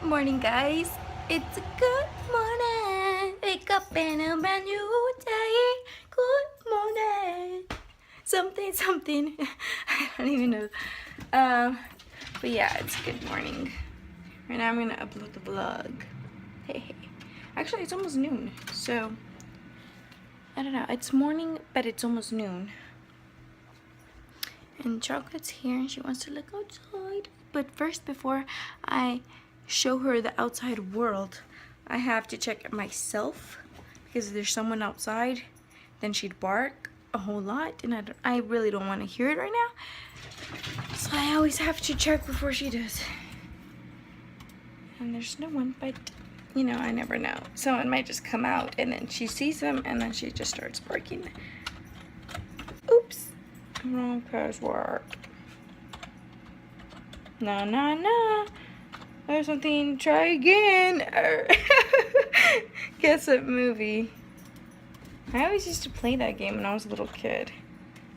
Morning, guys. It's a good morning. Wake up in a brand new day. Good morning. Something, something. I don't even know. But yeah, it's good morning. Right now I'm gonna upload the vlog. Hey. Actually, it's almost noon, so I don't know. It's morning, but it's almost noon. And Chocolate's here and she wants to look outside. But first, before I show her the outside world, I have to check myself, because if there's someone outside, then she'd bark a whole lot, and I really don't want to hear it right now. So I always have to check before she does. And there's no one, but you know, I never know. Someone might just come out and then she sees them and then she just starts barking. Oops. Wrong password. No. There's something. Try again. Guess what movie? I always used to play that game when I was a little kid.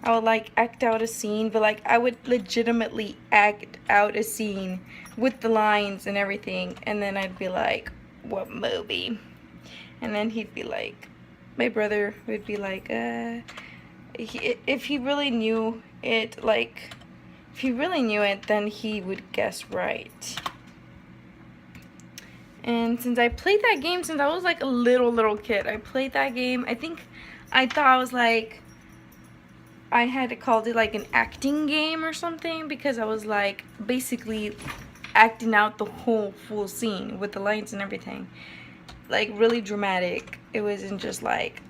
I would like act out a scene, but like I would legitimately act out a scene with the lines and everything, and then I'd be like, what movie? And then he'd be like, my brother would be like, if he really knew it, like, if he really knew it, then he would guess right. And since I played that game since I was like a little kid, I played that game. I thought I was like, I had called it like an acting game or something, because I was like basically acting out the whole full scene with the lines and everything. Like really dramatic. It wasn't just like,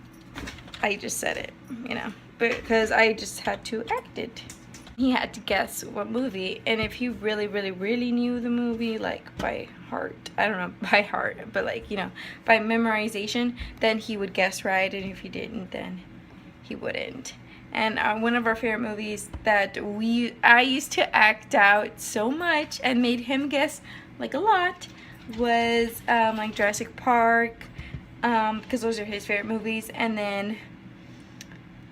I just said it, you know. Because I just had to act it. He had to guess what movie, and if he really knew the movie like by heart, I don't know by heart, but like, you know, by memorization, then he would guess right, and if he didn't, then he wouldn't. And one of our favorite movies that I used to act out so much and made him guess like a lot was like Jurassic Park, because those are his favorite movies, and then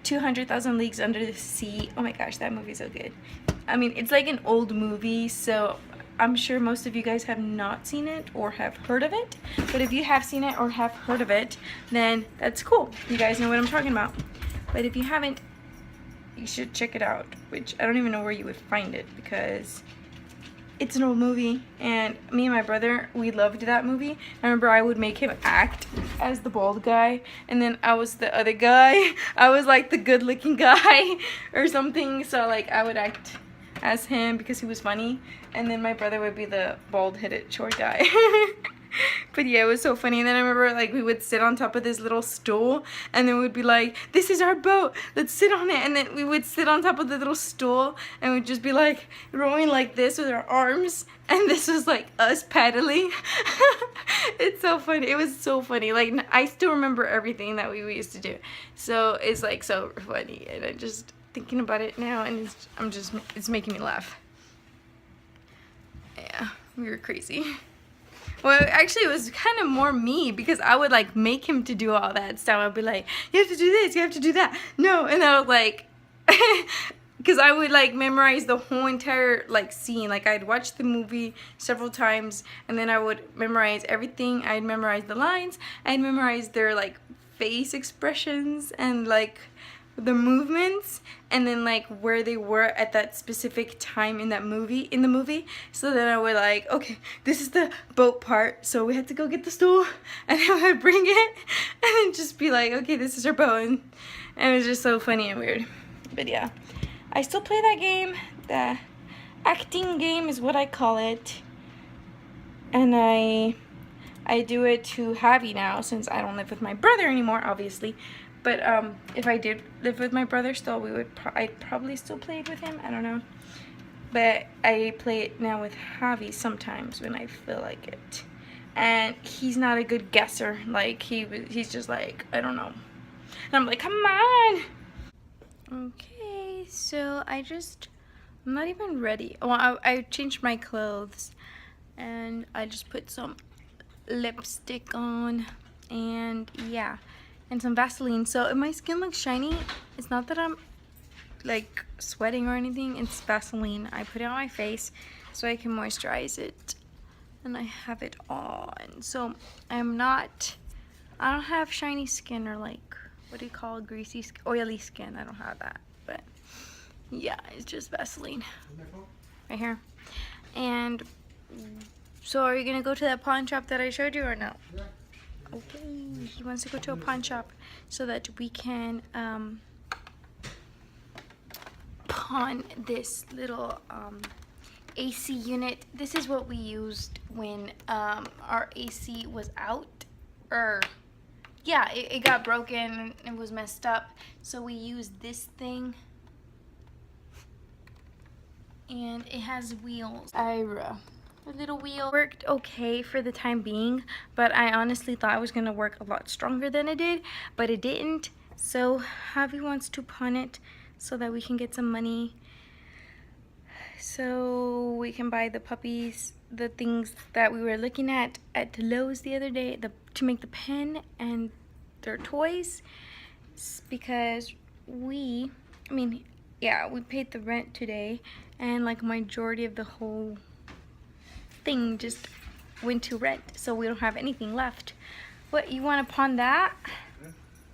200,000 Leagues Under the Sea. Oh my gosh, that movie's so good. I mean, it's like an old movie, so I'm sure most of you guys have not seen it or have heard of it. But if you have seen it or have heard of it, then that's cool. You guys know what I'm talking about. But if you haven't, you should check it out, which I don't even know where you would find it, because it's an old movie, and me and my brother, we loved that movie. I remember I would make him act as the bald guy, and then I was the other guy. I was like the good looking guy or something, so like I would act as him because he was funny, and then my brother would be the bald headed short guy. But yeah, it was so funny. And then I remember like we would sit on top of this little stool, and then we'd be like, this is our boat, let's sit on it. And then we would sit on top of the little stool and we'd just be like rowing like this with our arms, and this was like us paddling. It's so funny. It was so funny. Like I still remember everything that we used to do, so it's like so funny, and I just thinking about it now, and it's making me laugh. Yeah, we were crazy. Well, actually, it was kind of more me, because I would like make him to do all that stuff. I'd be like, you have to do this, you have to do that. No, and I was like, because I would like memorize the whole entire like scene. Like I'd watch the movie several times, and then I would memorize everything. I'd memorize the lines. I'd memorize their like face expressions and like the movements, and then like where they were at that specific time in the movie. So then I would like, okay, this is the boat part, so we had to go get the stool, and then I would bring it and then just be like, okay, this is our boat, and it was just so funny and weird. But yeah, I still play that game. The acting game is what I call it, and I do it to Javi now, since I don't live with my brother anymore, obviously. But if I did live with my brother still, I'd probably still play it with him. I don't know. But I play it now with Javi sometimes when I feel like it. And he's not a good guesser. Like he's just like, I don't know. And I'm like, come on. Okay, so I'm not even ready. Well, I changed my clothes, and I just put some lipstick on, and yeah, and some Vaseline. So if my skin looks shiny, it's not that I'm like sweating or anything, it's Vaseline. I put it on my face so I can moisturize it. and I have it on. So I don't have shiny skin or like, what do you call it? Greasy, oily skin. I don't have that, but yeah, it's just Vaseline right here. And so are you gonna go to that pawn shop that I showed you or no? Yeah. Okay, he wants to go to a pawn shop so that we can pawn this little AC unit. This is what we used when our AC was out, or yeah, it got broken and was messed up, so we used this thing, and it has wheels. A little wheel worked okay for the time being, but I honestly thought it was gonna work a lot stronger than it did, but it didn't. So Javi wants to pawn it so that we can get some money, so we can buy the puppies the things that we were looking at Lowe's the other day, to make the pen and their toys, because we paid the rent today, and like majority of the whole thing just went to rent, so we don't have anything left. What, you want to pawn that? Yeah.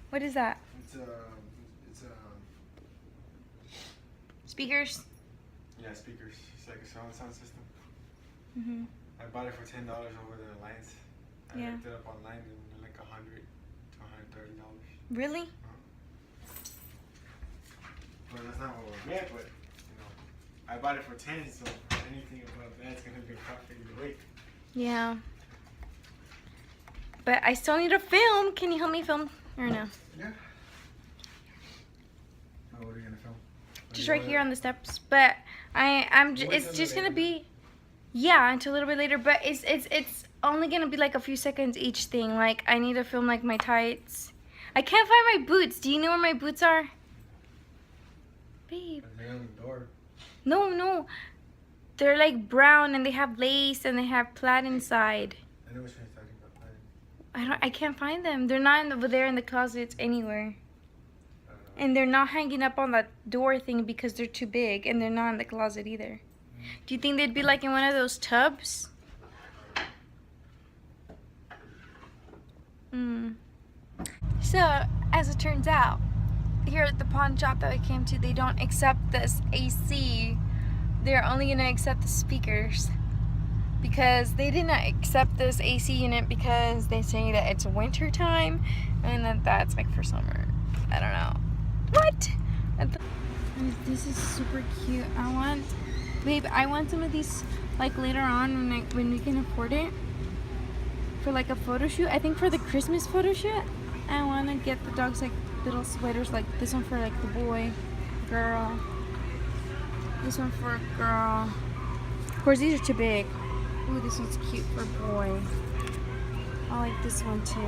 What is that? It's Speakers? yeah, speakers. It's like a sound system. Mhm. I bought it for $10 over the Alliance. I Yeah. looked it up online and like $100 to $130. Really? But that's not what we're get. But you know, I bought it for 10, so anything above that's gonna be a profit either way. Yeah. But I still need to film. Can you help me film or no? Yeah. Oh, what are you gonna film? Just right here on the steps. But it's just gonna be, yeah, until a little bit later. But it's only gonna be like a few seconds each thing. Like I need to film like my tights. I can't find my boots. Do you know where my boots are? Babe. They're on the door. No. They're like brown and they have lace and they have plaid inside. I know what you're talking about. I can't find them. They're not over there in the closets anywhere. And they're not hanging up on that door thing because they're too big, and they're not in the closet either. Do you think they'd be like in one of those tubs? So, as it turns out, here at the pawn shop that we came to, they don't accept this AC. They're only gonna accept the speakers, because they did not accept this AC unit because they say that it's winter time and that's like for summer. I don't know. What? This is super cute. I want some of these like later on when we can afford it, for like a photo shoot. I think for the Christmas photo shoot, I want to get the dogs like little sweaters like this one for like the boy, girl. This one for a girl. Of course, these are too big. Ooh, this one's cute for a boy. I like this one too.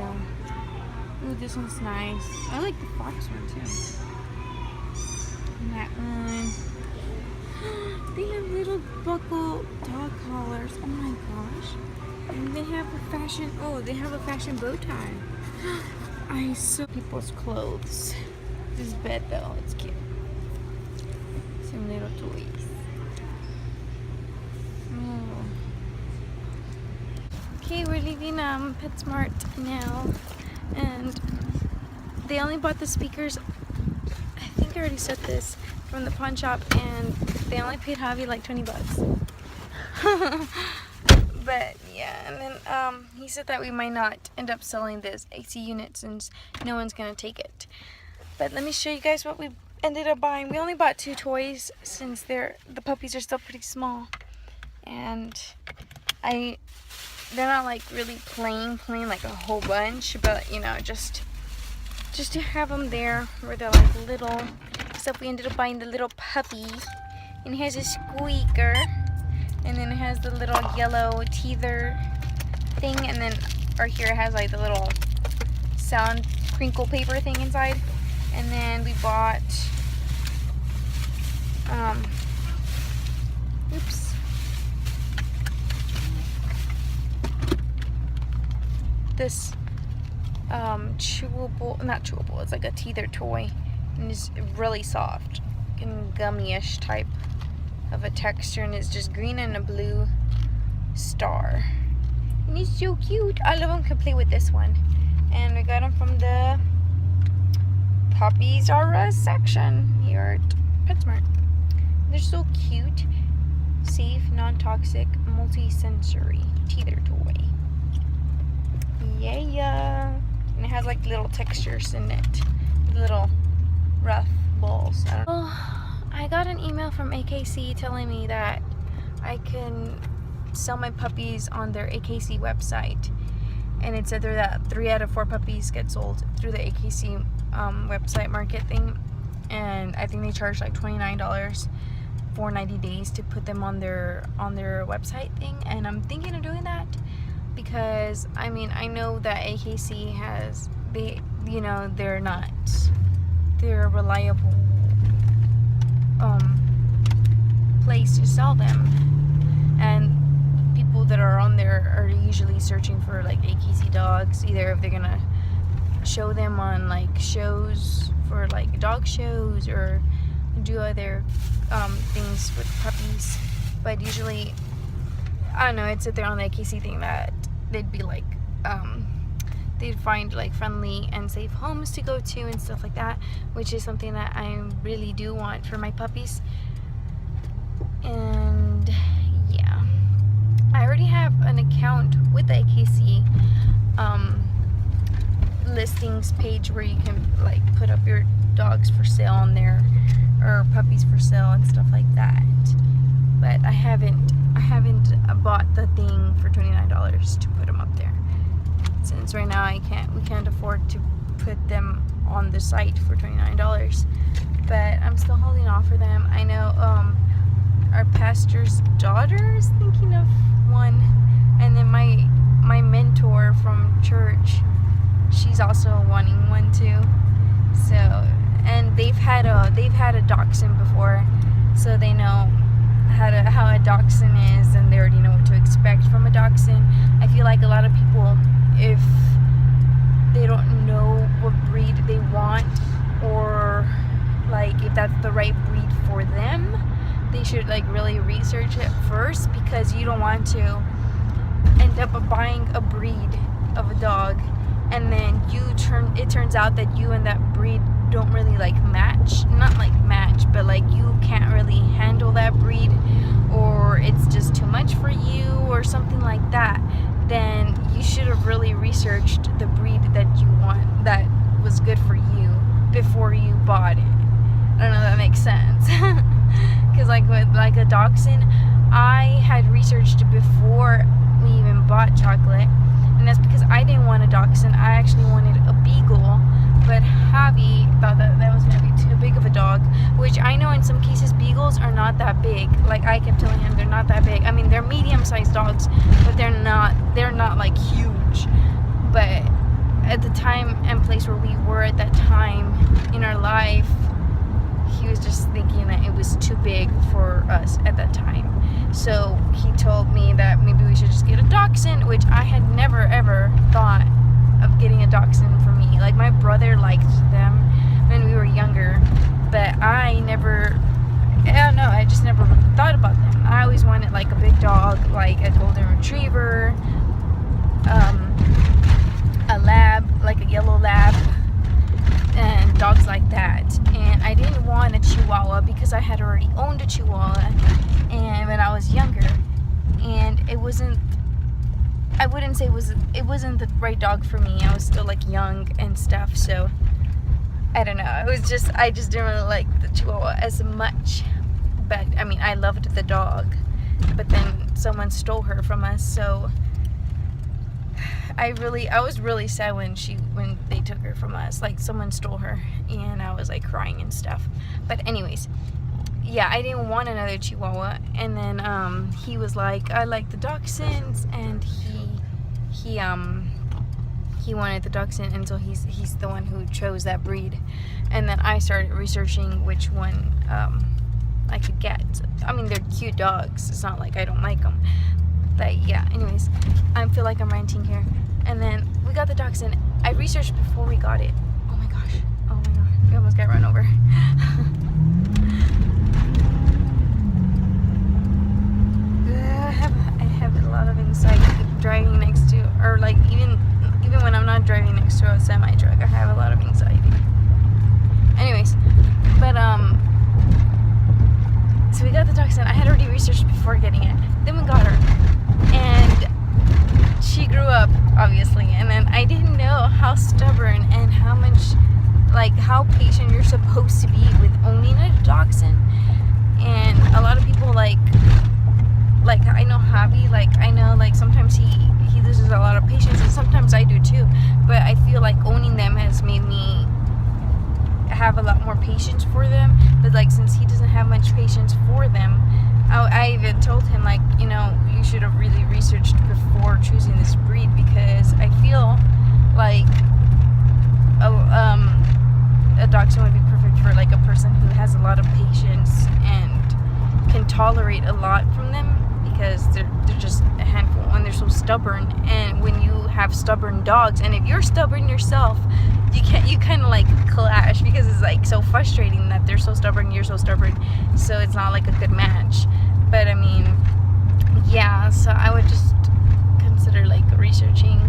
Ooh, this one's nice. I like the fox one too. And that one. They have little buckle dog collars. Oh my gosh. And they have a fashion bow tie. I saw people's clothes. This bed though, it's cute. Some little toys. Okay, we're leaving PetSmart now, and they only bought the speakers, I think I already said this, from the pawn shop, and they only paid Javi like 20 bucks. But yeah, and then he said that we might not end up selling this AC unit since no one's gonna take it. But let me show you guys what we ended up buying. We only bought 2 toys since the puppies are still pretty small, and they're not like really playing like a whole bunch, but you know, just to have them there where they're like little. So we ended up buying the little puppy, and it has a squeaker, and then it has the little yellow teether thing, and then right here it has like the little sound crinkle paper thing inside. And then we bought this not chewable, it's like a teether toy, and it's really soft and gummy-ish type of a texture, and it's just green and a blue star. And he's so cute. All of them can play with this one. And we got him from the Puppies R Us section here at PetSmart. They're so cute. Safe, non-toxic, multi-sensory teether toy. Yeah. And it has like little textures in it. Little rough balls. I don't know. Oh, I got an email from AKC telling me that I can sell my puppies on their AKC website. And it said there that 3 out of 4 puppies get sold through the AKC website market thing. And I think they charge like $29 for 90 days to put them on their website thing. And I'm thinking of doing that because I mean, I know that AKC has, they're a reliable place to sell them, and people that are on there are usually searching for like AKC dogs, either if they're gonna show them on like shows for like dog shows or do other things with puppies. But usually, I don't know, it's that they're on the AKC thing that they'd be like they'd find like friendly and safe homes to go to and stuff like that, which is something that I really do want for my puppies. And yeah, I already have an account with the AKC listings page where you can like put up your dogs for sale on there, or puppies for sale and stuff like that. But I haven't bought the thing for $29 to put them up there, since right now we can't afford to put them on the site for $29. But I'm still holding off for them. I know our pastor's daughter is thinking of one, and then my mentor from church, she's also wanting one too. So, and they've had a dachshund before, so they know how a dachshund is, and they already know what to expect from a dachshund. I feel like a lot of people, if they don't know what breed they want, or like if that's the right breed for them, they should like really research it first, because you don't want to end up buying a breed of a dog and then it turns out that you and that breed don't really like match. Not like match, but like you can't really handle that breed, or it's just too much for you or something like that. Then you should have really researched the breed that you want, that was good for you, before you bought it. I don't know if that makes sense. Because like with like a dachshund, I had researched it before we even bought Chocolate, and that's because I didn't want a dachshund. I actually wanted a beagle, but Javi thought that was going to be too big of a dog, which I know in some cases beagles are not that big. Like I kept telling him, they're not that big. I mean, they're medium-sized dogs, but they're not like huge. But at the time and place where we were at that time in our life, he was just thinking that it was too big for us at that time. So he told me that maybe we should just get a dachshund, which I had never ever thought of getting a dachshund for me. Like my brother liked them when we were younger, but I don't know, I just never thought about them. I always wanted like a big dog, like a golden retriever, a lab, like a yellow lab, and dogs like that. And I didn't want a Chihuahua because I had already owned a Chihuahua, and when I was younger, and I wouldn't say it wasn't the right dog for me. I was still like young and stuff, so I don't know. I just didn't really like the Chihuahua as much. But I mean, I loved the dog, but then someone stole her from us, so I was really sad when they took her from us. Like someone stole her, and I was like crying and stuff. But anyways, yeah, I didn't want another Chihuahua. And then he was like, I like the dachshunds, and he wanted the dachshund, and so he's the one who chose that breed. And then I started researching which one I could get. I mean, they're cute dogs. It's not like I don't like them. But yeah, anyways, I feel like I'm ranting here. And then we got the dachshund. I researched before we got it. Oh my gosh. We almost got run over. I have a lot of anxiety driving next to, or like even when I'm not driving next to a semi truck, I have a lot of anxiety. Anyways, but so we got the dachshund. I had already researched before getting it. Then we got her, and she grew up, obviously. And then I didn't know how stubborn and how much, like, how patient you're supposed to be with owning a dachshund. And a lot of people like I know Javi, like I know like sometimes he loses a lot of patience, and sometimes I do too. But I feel like owning them has made me have a lot more patience for them. But like, since he doesn't have much patience for them, I even told him, like, you know, you should have really researched before choosing this breed, because I feel like a dachshund would be perfect for like a person who has a lot of patience and can tolerate a lot from them, because they're just a handful and they're so stubborn. And when you have stubborn dogs, and if you're stubborn yourself, you kind of like clash, because it's like so frustrating that they're so stubborn, you're so stubborn, so it's not like a good match. But I mean, yeah, so I would just consider like researching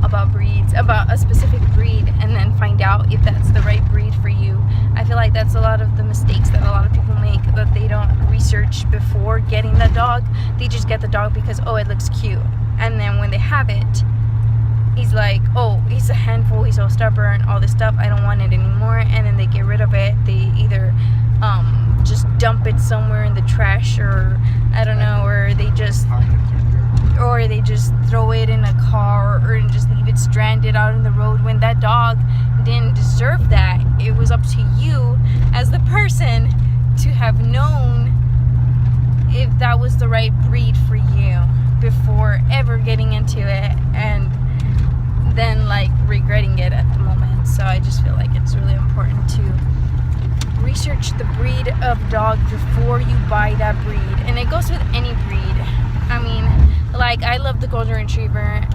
about breeds, about a specific breed, and then find out if that's the right breed for you. I feel like that's a lot of the mistakes that a lot of people make, that they don't research before getting the dog. They just get the dog because, oh, it looks cute, and then when they have it, he's like, oh, he's a handful, he's so stubborn, all this stuff, I don't want it anymore. And then they get rid of it. They either just dump it somewhere in the trash, or I don't know, or they just throw it in a car, or just leave it stranded out in the road, when that dog didn't deserve that. It was up to you as the person to have known if that was the right breed for you before ever getting into it, and then like regretting it at the moment. So I just feel like it's really important to research the breed of dog before you buy that breed. And it goes with any breed. I mean, like, I love the golden retriever,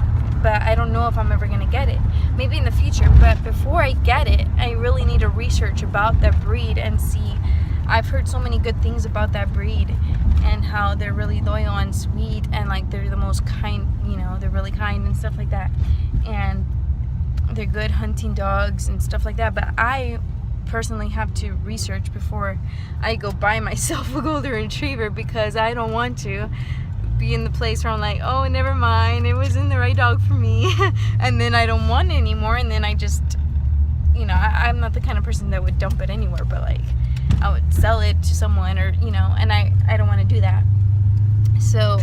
but I don't know if I'm ever gonna get it. Maybe in the future, but before I get it, I really need to research about that breed and see. I've heard so many good things about that breed, and how they're really loyal and sweet, and like they're the most kind, you know, they're really kind and stuff like that, and they're good hunting dogs and stuff like that. But I personally have to research before I go buy myself a golden retriever, because I don't want to be in the place where I'm like, oh, never mind, it wasn't the right dog for me, and then I don't want it anymore, and then I just, you know, I'm not the kind of person that would dump it anywhere, but like I would sell it to someone, or, you know, and I don't want to do that. So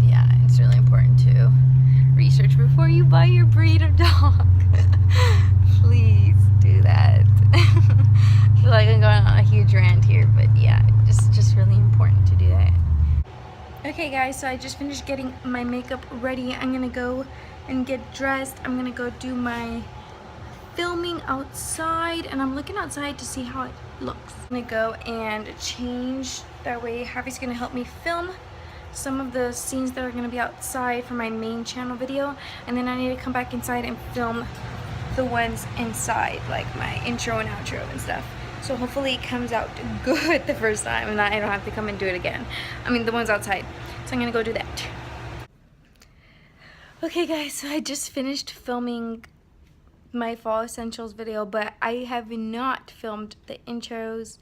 yeah, it's really important to research before you buy your breed of dog. Please do that. I feel like I'm going on a huge rant here, but yeah, just really important to do that. Okay guys, so I just finished getting my makeup ready. I'm gonna go and get dressed. I'm gonna go do my filming outside, and I'm looking outside to see how it looks. I'm gonna go and change, that way Javi's gonna help me film some of the scenes that are gonna be outside for my main channel video, and then I need to come back inside and film the ones inside, like my intro and outro and stuff. So hopefully it comes out good the first time, and I don't have to come and do it again. I mean, the ones outside. So I'm gonna go do that. Okay guys, so I just finished filming my fall essentials video, but I have not filmed the intros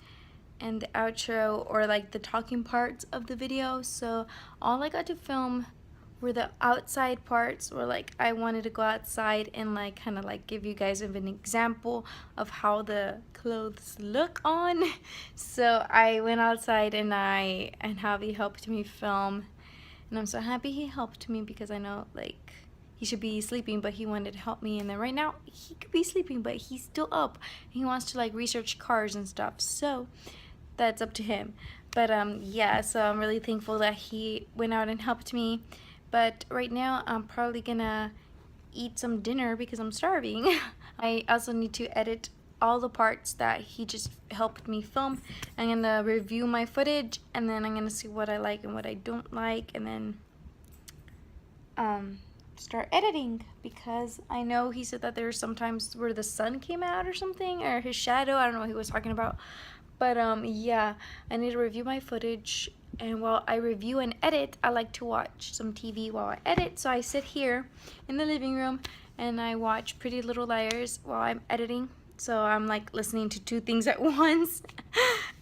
and the outro, or like the talking parts of the video. So all I got to film were the outside parts, where like I wanted to go outside and like kind of like give you guys an example of how the clothes look on. So I went outside, and Javi helped me film, and I'm so happy he helped me, because I know like he should be sleeping, but he wanted to help me. And then right now he could be sleeping, but he's still up. He wants to like research cars and stuff, so that's up to him. But yeah, so I'm really thankful that he went out and helped me. But right now I'm probably gonna eat some dinner because I'm starving. I also need to edit all the parts that he just helped me film. I'm gonna review my footage, and then I'm gonna see what I like and what I don't like, and then start editing, because I know he said that there's sometimes where the sun came out or something, or his shadow, I don't know what he was talking about, But yeah, I need to review my footage, and while I review and edit, I like to watch some TV while I edit. So I sit here in the living room and I watch Pretty Little Liars while I'm editing. So I'm like listening to two things at once.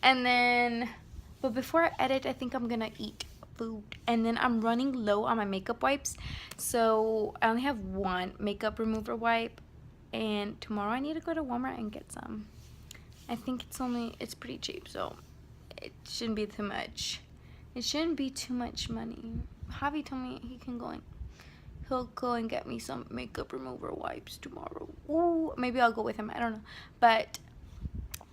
And then, but before I edit, I think I'm gonna eat food. And then I'm running low on my makeup wipes, so I only have one makeup remover wipe, and tomorrow I need to go to Walmart and get some. I think it's pretty cheap, so it shouldn't be too much. It shouldn't be too much money. Javi told me he'll go and get me some makeup remover wipes tomorrow. Ooh, maybe I'll go with him. I don't know. But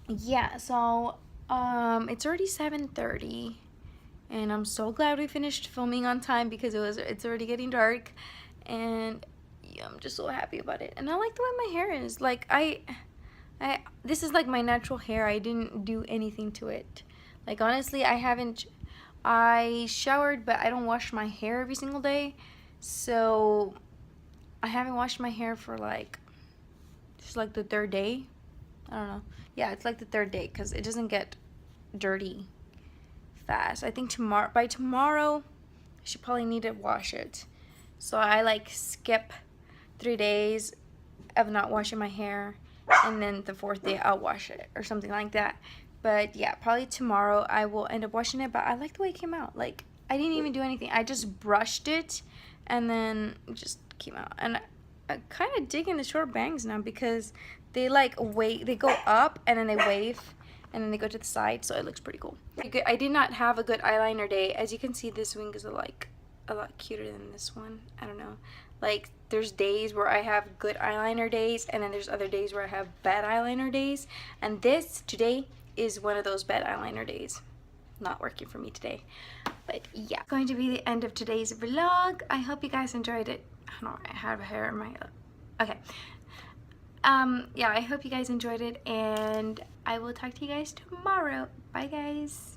yeah, so it's already 7:30, and I'm so glad we finished filming on time because it's already getting dark, and yeah, I'm just so happy about it. And I like the way my hair is. Like this is like my natural hair. I didn't do anything to it. Like honestly, I showered, but I don't wash my hair every single day. So I haven't washed my hair for just like the third day. I don't know. Yeah, it's like the third day because it doesn't get dirty fast. I think by tomorrow I should probably need to wash it. So I like skip 3 days of not washing my hair, and then the 4th day I'll wash it or something like that. But yeah, probably tomorrow I will end up washing it. But I like the way it came out. Like I didn't even do anything. I just brushed it and then it just came out. And I kind of digging the short bangs now because they they go up and then they wave and then they go to the side, so it looks pretty cool. I did not have a good eyeliner day. As you can see, this wing is a lot cuter than this one. I don't know. Like there's days where I have good eyeliner days, and then there's other days where I have bad eyeliner days, and today is one of those bad eyeliner days. Not working for me today. But yeah, it's going to be the end of today's vlog. I hope you guys enjoyed it. I don't know, I have hair in my okay. Yeah, I hope you guys enjoyed it, and I will talk to you guys tomorrow. Bye guys.